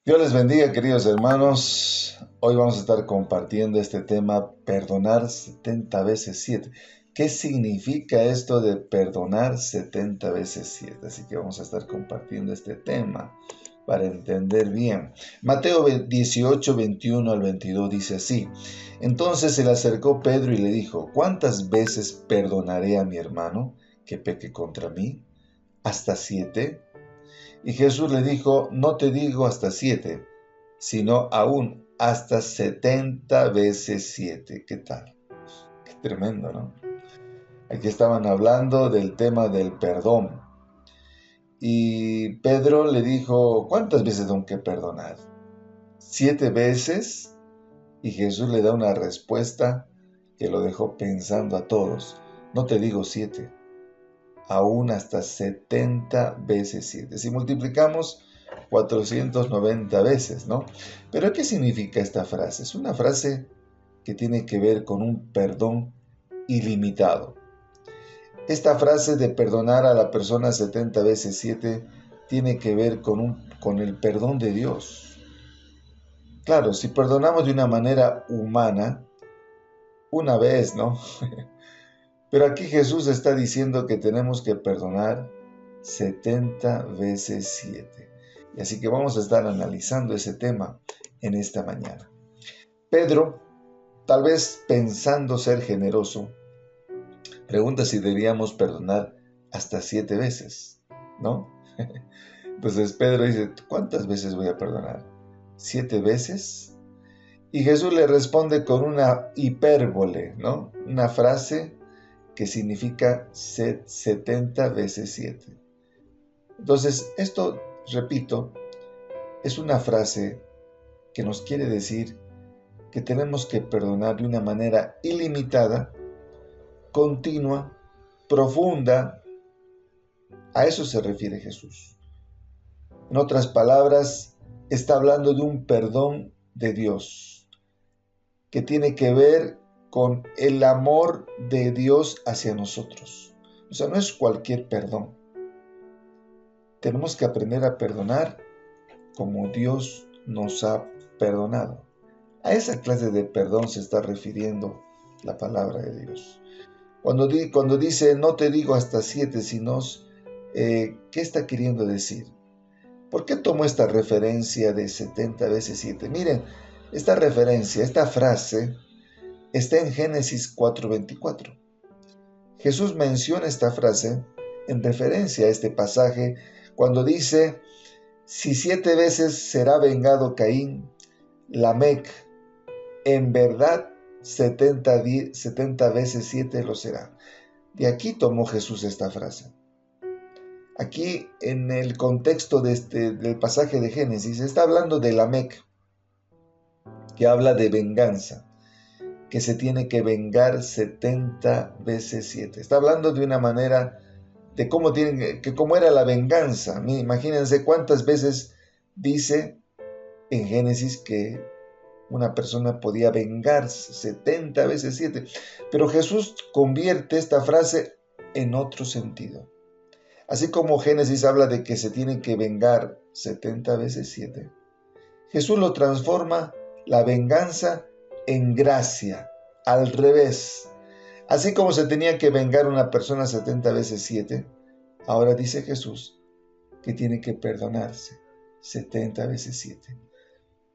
Dios les bendiga, queridos hermanos. Hoy vamos a estar compartiendo este tema, perdonar 70 veces 7. ¿Qué significa esto de perdonar 70 veces 7? Así que vamos a estar compartiendo este tema para entender bien. Mateo 18, 21 al 22 dice así: Entonces se le acercó Pedro y le dijo: ¿Cuántas veces perdonaré a mi hermano que peque contra mí? ¿Hasta 7? Y Jesús le dijo: No te digo hasta 7, sino aún hasta 70 veces 7. ¿Qué tal? Qué tremendo, ¿no? Aquí estaban hablando del tema del perdón. Y Pedro le dijo: ¿Cuántas veces tengo que perdonar? 7 veces. Y Jesús le da una respuesta que lo dejó pensando a todos. No te digo 7, aún hasta 70 veces 7. Si multiplicamos 490 veces, ¿no? Pero ¿qué significa esta frase? Es una frase que tiene que ver con un perdón ilimitado. Esta frase de perdonar a la persona 70 veces 7 tiene que ver con el perdón de Dios. Claro, si perdonamos de una manera humana, una vez, ¿no? Pero aquí Jesús está diciendo que tenemos que perdonar 70 veces 7. Y así que vamos a estar analizando ese tema en esta mañana. Pedro, tal vez pensando ser generoso, pregunta si deberíamos perdonar hasta 7 veces, ¿no? Entonces Pedro dice: ¿Cuántas veces voy a perdonar? ¿7 veces? Y Jesús le responde con una hipérbole, ¿no? Una frase que significa 70 veces 7. Entonces, esto, repito, es una frase que nos quiere decir que tenemos que perdonar de una manera ilimitada, continua, profunda. A eso se refiere Jesús. En otras palabras, está hablando de un perdón de Dios que tiene que ver con el amor de Dios hacia nosotros. O sea, no es cualquier perdón. Tenemos que aprender a perdonar como Dios nos ha perdonado. A esa clase de perdón se está refiriendo la palabra de Dios. Cuando dice no te digo hasta 7, sino, ¿qué está queriendo decir? ¿Por qué tomo esta referencia de 70 veces 7? Miren, esta referencia, esta frase, está en Génesis 4:24. Jesús menciona esta frase en referencia a este pasaje cuando dice: si 7 veces será vengado Caín, Lamec, en verdad 70 veces 7 lo será. De aquí tomó Jesús esta frase. Aquí, en el contexto del pasaje de Génesis, está hablando de Lamec, que habla de venganza, que se tiene que vengar 70 veces 7. Está hablando de una manera de cómo era la venganza. Imagínense cuántas veces dice en Génesis que una persona podía vengarse 70 veces 7. Pero Jesús convierte esta frase en otro sentido. Así como Génesis habla de que se tiene que vengar 70 veces 7, Jesús lo transforma la venganza en gracia, al revés. Así como se tenía que vengar una persona 70 veces 7, ahora dice Jesús que tiene que perdonarse 70 veces 7.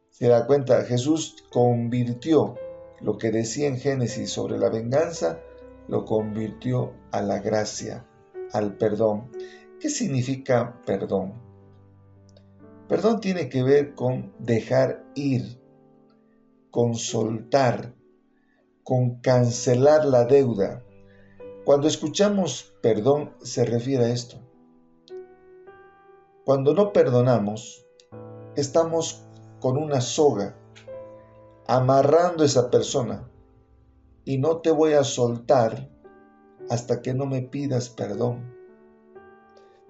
Se da cuenta, Jesús convirtió lo que decía en Génesis sobre la venganza, lo convirtió a la gracia, al perdón. ¿Qué significa perdón? Perdón tiene que ver con dejar ir, con soltar, con cancelar la deuda. Cuando escuchamos perdón, se refiere a esto. Cuando no perdonamos, estamos con una soga amarrando a esa persona y no te voy a soltar hasta que no me pidas perdón.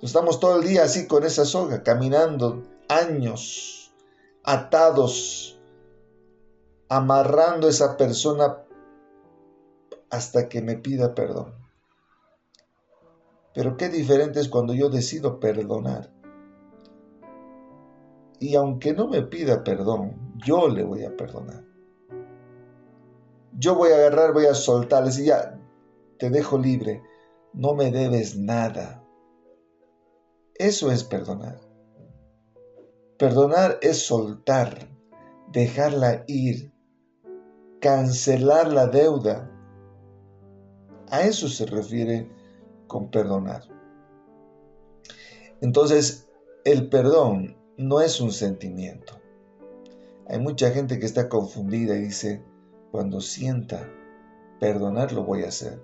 Estamos todo el día así con esa soga, caminando años, atados, amarrando a esa persona hasta que me pida perdón. Pero qué diferente es cuando yo decido perdonar. y aunque no me pida perdón, yo le voy a perdonar. Yo voy a agarrar, voy a soltar, decir, ya, te dejo libre, no me debes nada. Eso es perdonar. Perdonar es soltar, dejarla ir, cancelar la deuda. A eso se refiere con perdonar. Entonces, el perdón no es un sentimiento. Hay mucha gente que está confundida y dice, cuando sienta perdonar lo voy a hacer.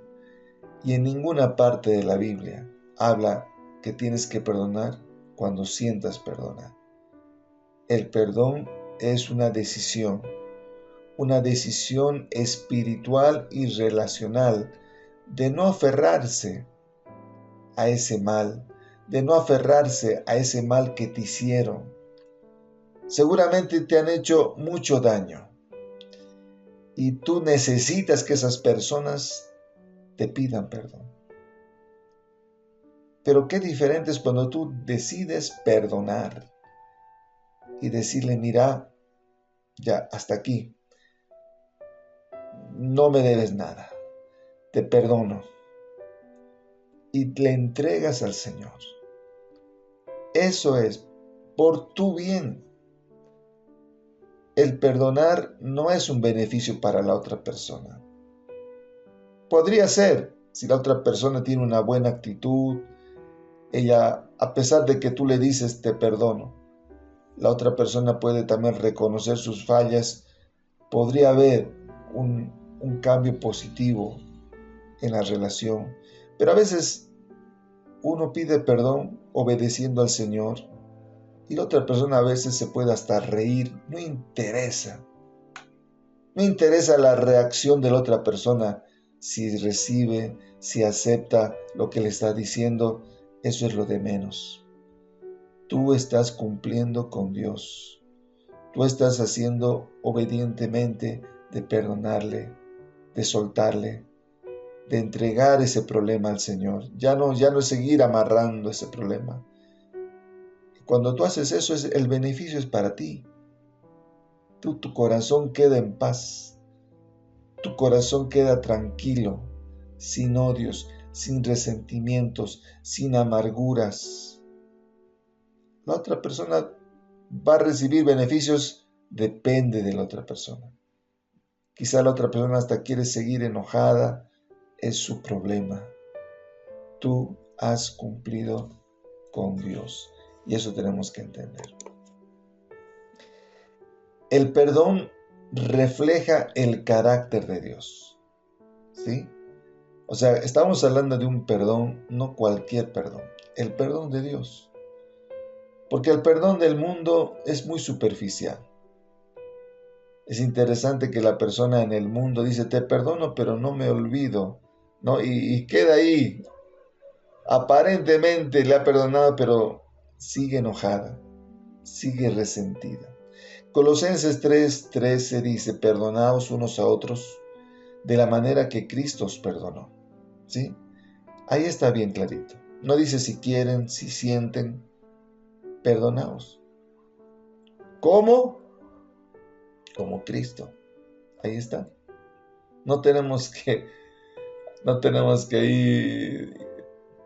Y en ninguna parte de la Biblia habla que tienes que perdonar cuando sientas perdonar. El perdón es una decisión espiritual y relacional de no aferrarse a ese mal, de no aferrarse a ese mal que te hicieron. Seguramente te han hecho mucho daño y tú necesitas que esas personas te pidan perdón. Pero qué diferente es cuando tú decides perdonar y decirle, mira, ya hasta aquí, no me debes nada, te perdono. Y le entregas al Señor. Eso es por tu bien. El perdonar no es un beneficio para la otra persona. Podría ser, si la otra persona tiene una buena actitud, ella, a pesar de que tú le dices te perdono, la otra persona puede también reconocer sus fallas, podría haber un cambio positivo en la relación. Pero a veces uno pide perdón obedeciendo al Señor y la otra persona a veces se puede hasta reír. No interesa la reacción de la otra persona, si recibe, si acepta lo que le está diciendo. Eso es lo de menos. Tú estás cumpliendo con Dios. Tú estás haciendo obedientemente de perdonarle, de soltarle, de entregar ese problema al Señor. Ya no es seguir amarrando ese problema. Cuando tú haces eso, el beneficio es para ti. Tu corazón queda en paz. Tu corazón queda tranquilo, sin odios, sin resentimientos, sin amarguras. La otra persona va a recibir beneficios, depende de la otra persona. Quizá la otra persona hasta quiere seguir enojada, es su problema. Tú has cumplido con Dios y eso tenemos que entender. El perdón refleja el carácter de Dios, ¿sí? O sea, estamos hablando de un perdón, no cualquier perdón, el perdón de Dios. Porque el perdón del mundo es muy superficial. Es interesante que la persona en el mundo dice, te perdono, pero no me olvido, ¿no? Y queda ahí. Aparentemente le ha perdonado, pero sigue enojada, sigue resentida. Colosenses 3:13 dice, perdonaos unos a otros de la manera que Cristo os perdonó. ¿Sí? Ahí está bien clarito. No dice si quieren, si sienten, perdonaos. ¿Cómo? Como Cristo. Ahí está. No tenemos que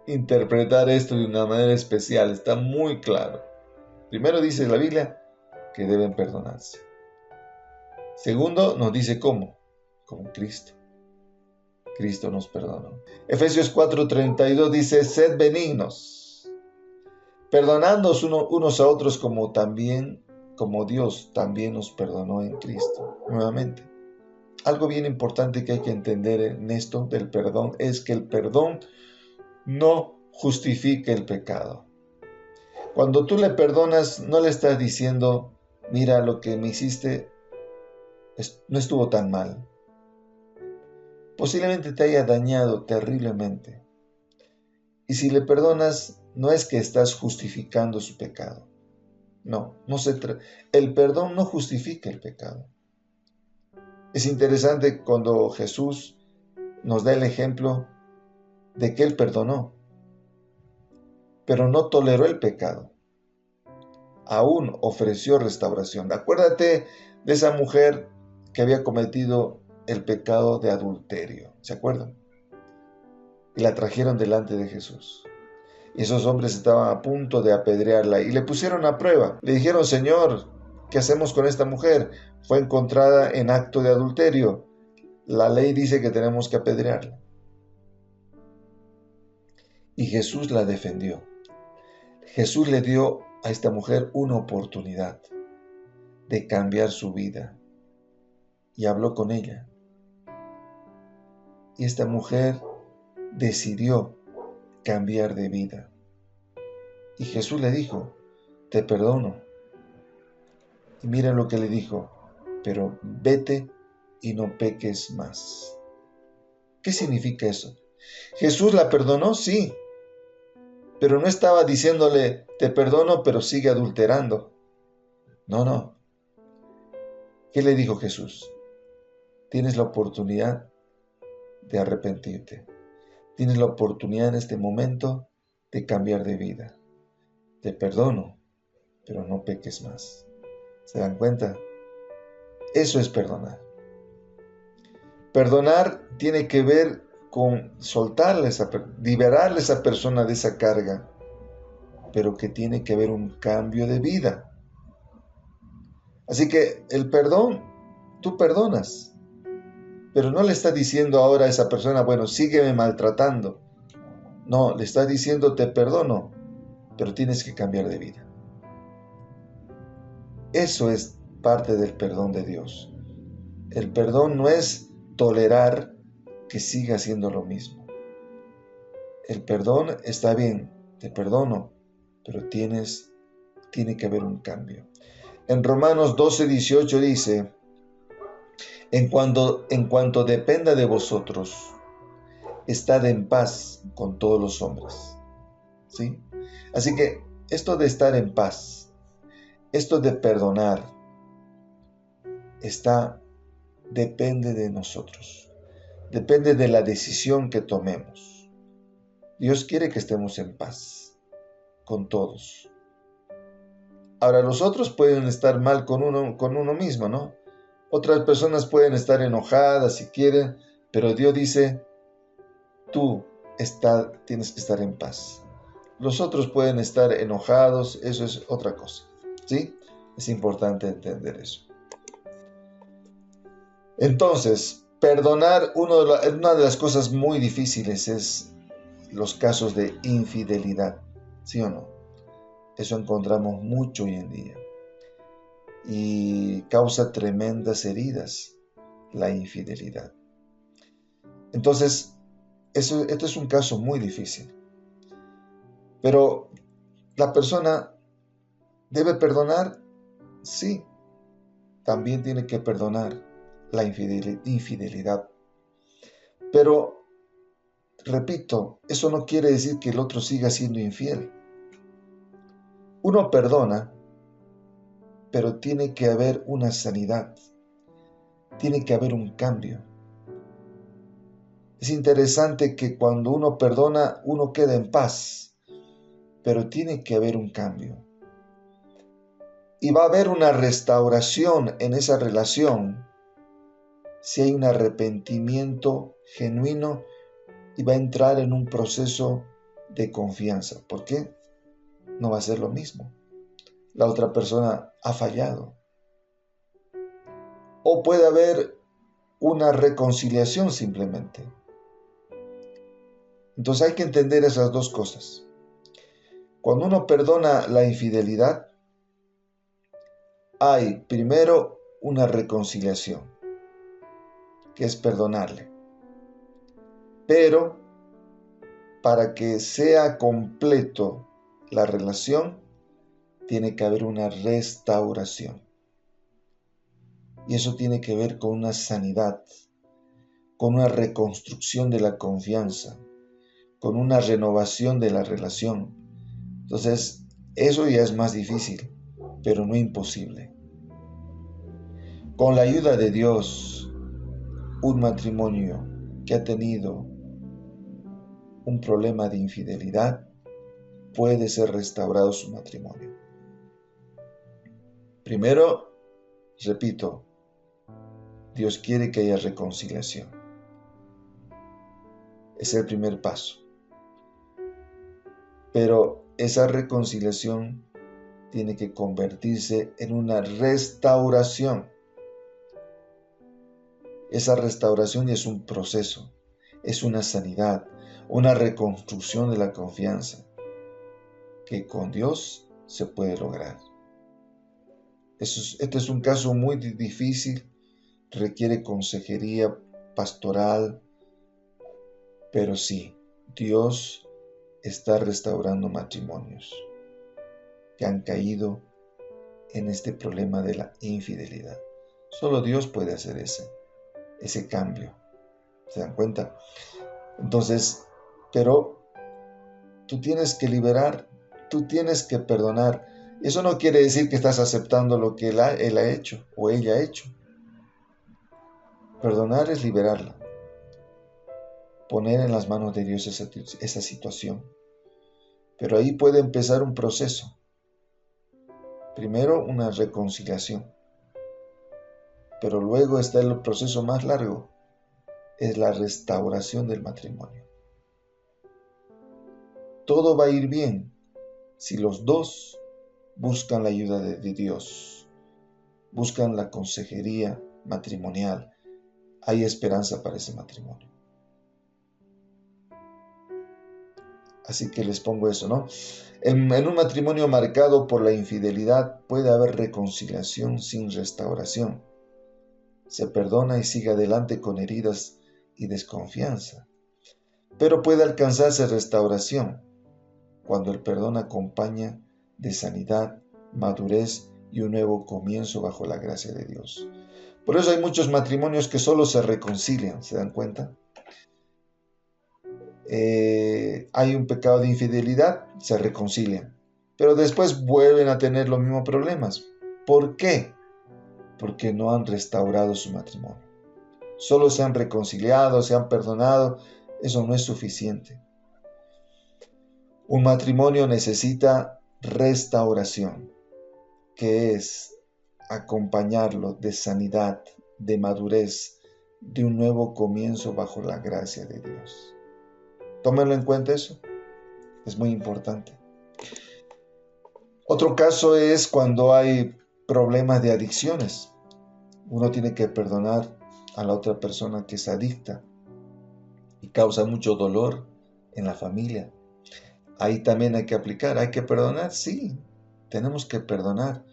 interpretar esto de una manera especial. Está muy claro. Primero dice la Biblia que deben perdonarse. Segundo, nos dice cómo. Como Cristo. Cristo nos perdonó. Efesios 4:32 dice, sed benignos, perdonándoos unos a otros como Dios también nos perdonó en Cristo. Nuevamente, algo bien importante que hay que entender en esto del perdón es que el perdón no justifica el pecado. Cuando tú le perdonas, no le estás diciendo, mira, lo que me hiciste no estuvo tan mal. Posiblemente te haya dañado terriblemente. Y si le perdonas, no es que estás justificando su pecado. No, el perdón no justifica el pecado. Es interesante cuando Jesús nos da el ejemplo de que Él perdonó, pero no toleró el pecado. aún ofreció restauración. Acuérdate de esa mujer que había cometido el pecado de adulterio, ¿se acuerdan? Y la trajeron delante de Jesús. Y esos hombres estaban a punto de apedrearla y le pusieron a prueba. Le dijeron: Señor, ¿qué hacemos con esta mujer? Fue encontrada en acto de adulterio. La ley dice que tenemos que apedrearla. Y Jesús la defendió. Jesús le dio a esta mujer una oportunidad de cambiar su vida. Y habló con ella. Y esta mujer decidió cambiar de vida. Y Jesús le dijo: te perdono. Y mira lo que le dijo: pero vete y no peques más. ¿Qué significa eso? Jesús la perdonó, sí, pero no estaba diciéndole: te perdono, pero sigue adulterando. No, no. ¿Qué le dijo Jesús? Tienes la oportunidad de arrepentirte. Tienes la oportunidad en este momento de cambiar de vida. Te perdono, pero no peques más. ¿Se dan cuenta? Eso es perdonar. Perdonar tiene que ver con soltarle, liberarle a esa persona de esa carga, pero que tiene que haber un cambio de vida. Así que el perdón, tú perdonas, pero no le estás diciendo ahora a esa persona: bueno, sígueme maltratando. No, le estás diciendo: te perdono, pero tienes que cambiar de vida. Eso es parte del perdón de Dios. El perdón no es tolerar que siga haciendo lo mismo. El perdón está bien, te perdono, pero tiene que haber un cambio. En Romanos 12:18 dice: en cuanto dependa de vosotros, estad en paz con todos los hombres. ¿Sí? Así que esto de estar en paz, esto de perdonar, depende de nosotros. Depende de la decisión que tomemos. Dios quiere que estemos en paz con todos. Ahora, los otros pueden estar mal con uno mismo, ¿no? Otras personas pueden estar enojadas si quieren, pero Dios dice: tú tienes que estar en paz. Los otros pueden estar enojados, eso es otra cosa, ¿sí? Es importante entender eso. Entonces, perdonar, una de las cosas muy difíciles es los casos de infidelidad, ¿sí o no? Eso encontramos mucho hoy en día y causa tremendas heridas la infidelidad. Entonces, esto es un caso muy difícil, pero la persona debe perdonar, sí, también tiene que perdonar la infidelidad. Pero, repito, eso no quiere decir que el otro siga siendo infiel. Uno perdona, pero tiene que haber una sanidad, tiene que haber un cambio. Es interesante que cuando uno perdona, uno queda en paz, pero tiene que haber un cambio. Y va a haber una restauración en esa relación si hay un arrepentimiento genuino y va a entrar en un proceso de confianza. ¿Por qué? No va a ser lo mismo. La otra persona ha fallado. O puede haber una reconciliación simplemente. Entonces hay que entender esas dos cosas. Cuando uno perdona la infidelidad, hay primero una reconciliación, que es perdonarle. Pero para que sea completo la relación, tiene que haber una restauración. Y eso tiene que ver con una sanidad, con una reconstrucción de la confianza, con una renovación de la relación. Entonces, eso ya es más difícil, pero no imposible. Con la ayuda de Dios, un matrimonio que ha tenido un problema de infidelidad, puede ser restaurado su matrimonio. Primero, repito, Dios quiere que haya reconciliación. Es el primer paso. Pero esa reconciliación tiene que convertirse en una restauración. Esa restauración es un proceso, es una sanidad, una reconstrucción de la confianza que con Dios se puede lograr. Este es un caso muy difícil, requiere consejería pastoral, pero sí, Dios está restaurando matrimonios que han caído en este problema de la infidelidad. Solo Dios puede hacer ese cambio. ¿Se dan cuenta? Entonces, pero tú tienes que liberar, tú tienes que perdonar. Eso no quiere decir que estás aceptando lo que él ha hecho o ella ha hecho. Perdonar es liberarla. Poner en las manos de Dios esa situación. Pero ahí puede empezar un proceso. Primero una reconciliación. Pero luego está el proceso más largo. Es la restauración del matrimonio. Todo va a ir bien si los dos buscan la ayuda de Dios, buscan la consejería matrimonial. Hay esperanza para ese matrimonio. Así que les pongo eso, ¿no? En un matrimonio marcado por la infidelidad puede haber reconciliación sin restauración. Se perdona y sigue adelante con heridas y desconfianza. Pero puede alcanzarse restauración cuando el perdón acompaña de sanidad, madurez y un nuevo comienzo bajo la gracia de Dios. Por eso hay muchos matrimonios que solo se reconcilian, ¿se dan cuenta? Hay un pecado de infidelidad, se reconcilian, pero después vuelven a tener los mismos problemas. ¿Por qué? Porque no han restaurado su matrimonio. Solo se han reconciliado, se han perdonado, eso no es suficiente. Un matrimonio necesita restauración, que es acompañarlo de sanidad, de madurez, de un nuevo comienzo bajo la gracia de Dios. Tómenlo en cuenta eso, es muy importante. Otro caso es cuando hay problemas de adicciones. Uno tiene que perdonar a la otra persona que es adicta y causa mucho dolor en la familia. Ahí también hay que aplicar, hay que perdonar, sí, tenemos que perdonar.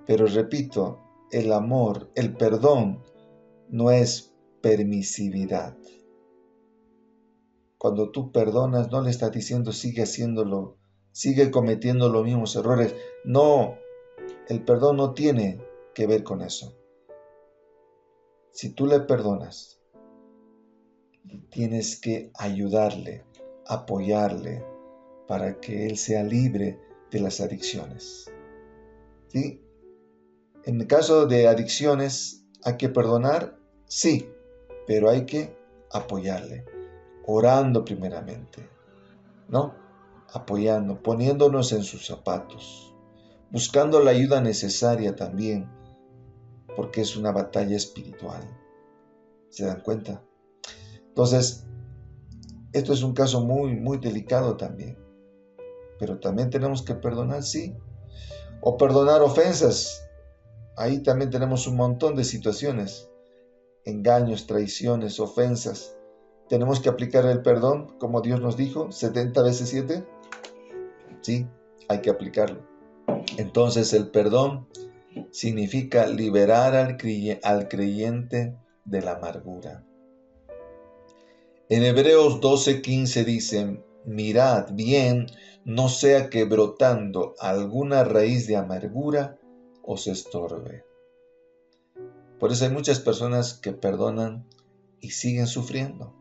Pero repito, el amor, el perdón, no es permisividad. Cuando tú perdonas, no le estás diciendo sigue haciéndolo, sigue cometiendo los mismos errores. No, el perdón no tiene que ver con eso. Si tú le perdonas, tienes que ayudarle, apoyarle, para que él sea libre de las adicciones. ¿Sí? En el caso de adicciones, ¿hay que perdonar? Sí, pero hay que apoyarle, orando primeramente, ¿no? Apoyando, poniéndonos en sus zapatos, buscando la ayuda necesaria también, porque es una batalla espiritual. ¿Se dan cuenta? Entonces, esto es un caso muy, muy delicado también, pero también tenemos que perdonar, sí, o perdonar ofensas. Ahí también tenemos un montón de situaciones, engaños, traiciones, ofensas. Tenemos que aplicar el perdón, como Dios nos dijo, 70 veces 7. Sí, hay que aplicarlo. Entonces el perdón significa liberar al creyente de la amargura. En Hebreos 12:15 dicen, mirad bien, no sea que brotando alguna raíz de amargura os estorbe. Por eso hay muchas personas que perdonan y siguen sufriendo.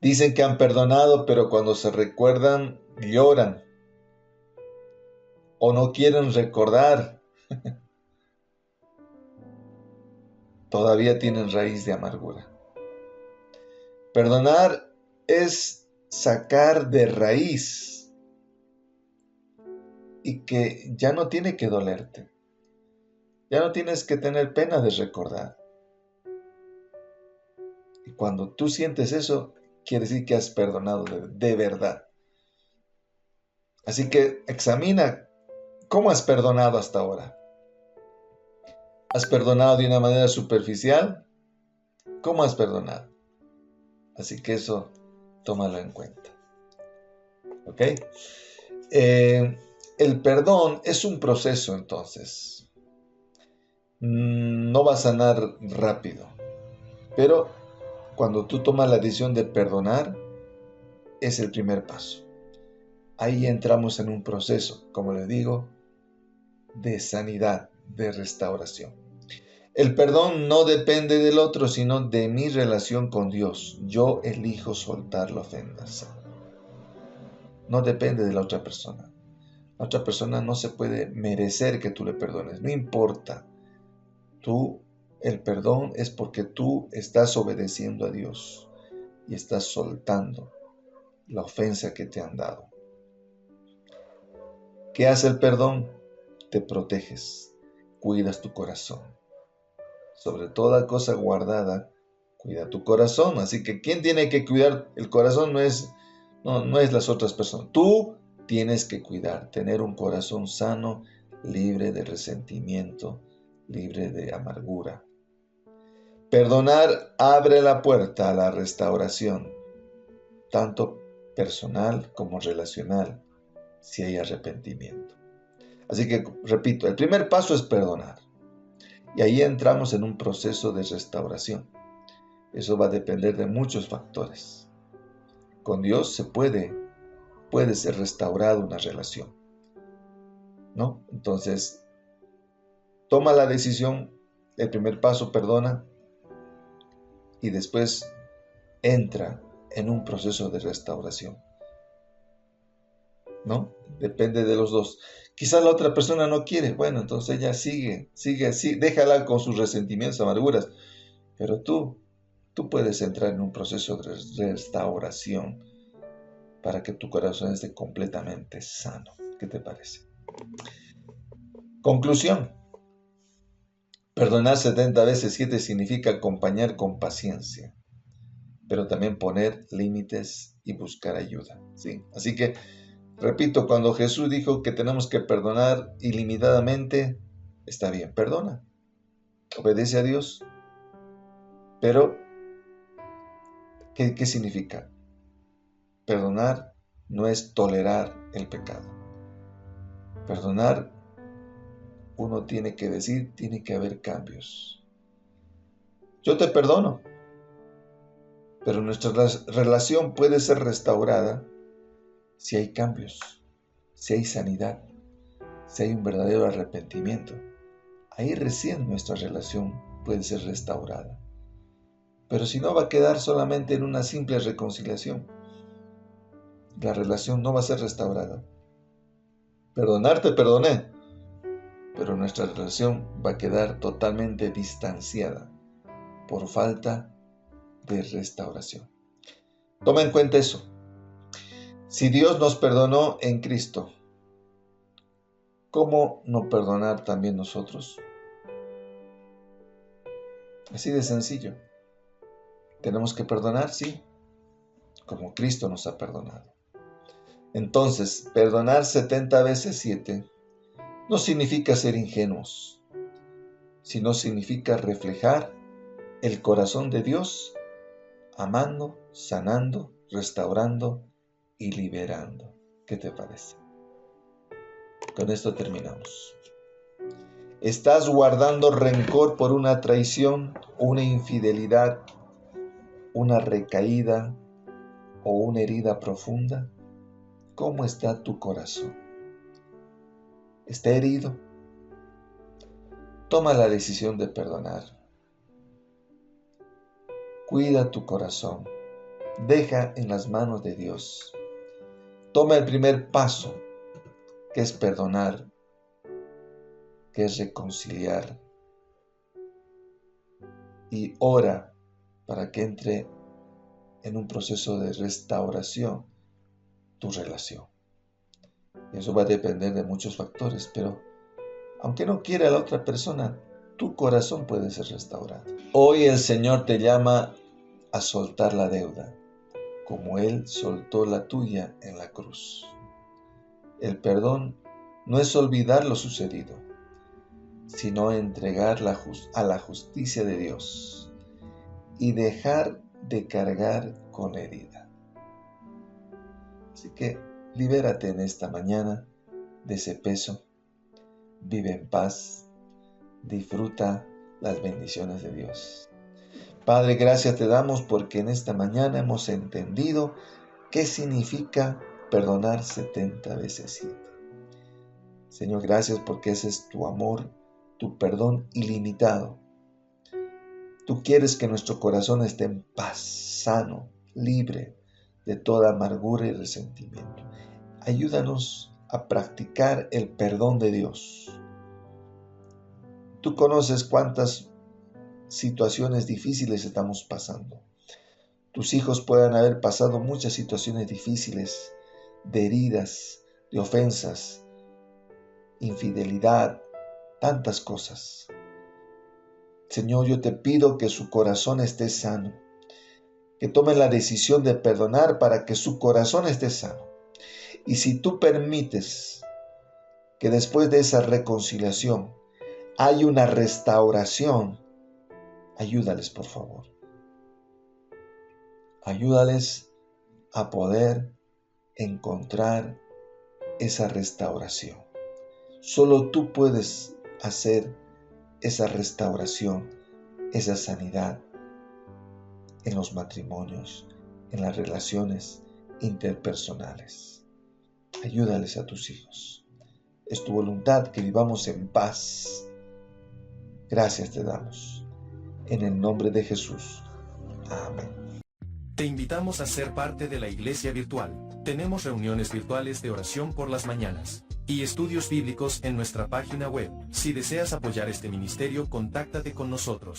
Dicen que han perdonado, pero cuando se recuerdan, lloran o no quieren recordar. Todavía tienen raíz de amargura. Perdonar es sacar de raíz y que ya no tiene que dolerte. Ya no tienes que tener pena de recordar. Y cuando tú sientes eso, quiere decir que has perdonado de verdad. Así que examina cómo has perdonado hasta ahora. ¿Has perdonado de una manera superficial? ¿Cómo has perdonado? Así que eso, tómalo en cuenta. ¿Ok? El perdón es un proceso, entonces. No va a sanar rápido. Pero cuando tú tomas la decisión de perdonar, es el primer paso. Ahí entramos en un proceso, como les digo, de sanidad, de restauración. El perdón no depende del otro, sino de mi relación con Dios. Yo elijo soltar la ofensa. No depende de la otra persona. La otra persona no se puede merecer que tú le perdones. No importa. El perdón es porque tú estás obedeciendo a Dios y estás soltando la ofensa que te han dado. ¿Qué hace el perdón? Te proteges, cuidas tu corazón. Sobre toda cosa guardada, cuida tu corazón. Así que ¿quién tiene que cuidar el corazón? No es las otras personas. Tú tienes que cuidar, tener un corazón sano, libre de resentimiento, libre de amargura. Perdonar abre la puerta a la restauración, tanto personal como relacional, si hay arrepentimiento. Así que, repito, el primer paso es perdonar. Y ahí entramos en un proceso de restauración. Eso va a depender de muchos factores. Con Dios puede ser restaurada una relación, ¿no? Entonces, toma la decisión, el primer paso, perdona, y después entra en un proceso de restauración, ¿no? Depende de los dos. Quizás la otra persona no quiere, bueno, entonces ella sigue, déjala con sus resentimientos, amarguras, pero tú puedes entrar en un proceso de restauración para que tu corazón esté completamente sano. ¿Qué te parece? Conclusión. Perdonar 70 veces 7 significa acompañar con paciencia, pero también poner límites y buscar ayuda, ¿sí? Así que, repito, cuando Jesús dijo que tenemos que perdonar ilimitadamente, está bien, perdona, obedece a Dios, pero ¿qué significa? Perdonar no es tolerar el pecado. Perdonar, uno tiene que decir, tiene que haber cambios. Yo te perdono, pero nuestra relación puede ser restaurada si hay cambios, si hay sanidad, si hay un verdadero arrepentimiento. Ahí recién nuestra relación puede ser restaurada. Pero si no, va a quedar solamente en una simple reconciliación. La relación no va a ser restaurada. Perdonarte, perdoné, pero nuestra relación va a quedar totalmente distanciada por falta de restauración. Toma en cuenta eso. Si Dios nos perdonó en Cristo, ¿cómo no perdonar también nosotros? Así de sencillo. Tenemos que perdonar, sí, como Cristo nos ha perdonado. Entonces, perdonar 70 veces 7 no significa ser ingenuos, sino significa reflejar el corazón de Dios, amando, sanando, restaurando y liberando. ¿Qué te parece? Con esto terminamos. ¿Estás guardando rencor por una traición, una infidelidad, una recaída o una herida profunda? ¿Cómo está tu corazón? ¿Está herido? Toma la decisión de perdonar. Cuida tu corazón. Deja en las manos de Dios. Toma el primer paso, que es perdonar, que es reconciliar. Y ora para que entre en un proceso de restauración tu relación. Eso va a depender de muchos factores, pero aunque no quiera la otra persona, tu corazón puede ser restaurado. Hoy el Señor te llama a soltar la deuda, como Él soltó la tuya en la cruz. El perdón no es olvidar lo sucedido, sino entregar a la justicia de Dios y dejar de cargar con la herida. Así que libérate en esta mañana de ese peso, vive en paz, disfruta las bendiciones de Dios. Padre, gracias te damos porque en esta mañana hemos entendido qué significa perdonar 70 veces 7. Señor, gracias porque ese es tu amor, tu perdón ilimitado. Tú quieres que nuestro corazón esté en paz, sano, libre de toda amargura y resentimiento. Ayúdanos a practicar el perdón de Dios. Tú conoces cuántas situaciones difíciles estamos pasando. Tus hijos pueden haber pasado muchas situaciones difíciles, de heridas, de ofensas, infidelidad, tantas cosas. Señor, yo te pido que su corazón esté sano, que tomen la decisión de perdonar para que su corazón esté sano. Y si tú permites que después de esa reconciliación hay una restauración, ayúdales, por favor. Ayúdales a poder encontrar esa restauración. Solo tú puedes hacer esa restauración, esa sanidad en los matrimonios, en las relaciones interpersonales. Ayúdales a tus hijos. Es tu voluntad que vivamos en paz. Gracias te damos. En el nombre de Jesús. Amén. Te invitamos a ser parte de la iglesia virtual. Tenemos reuniones virtuales de oración por las mañanas y estudios bíblicos en nuestra página web. Si deseas apoyar este ministerio, contáctate con nosotros.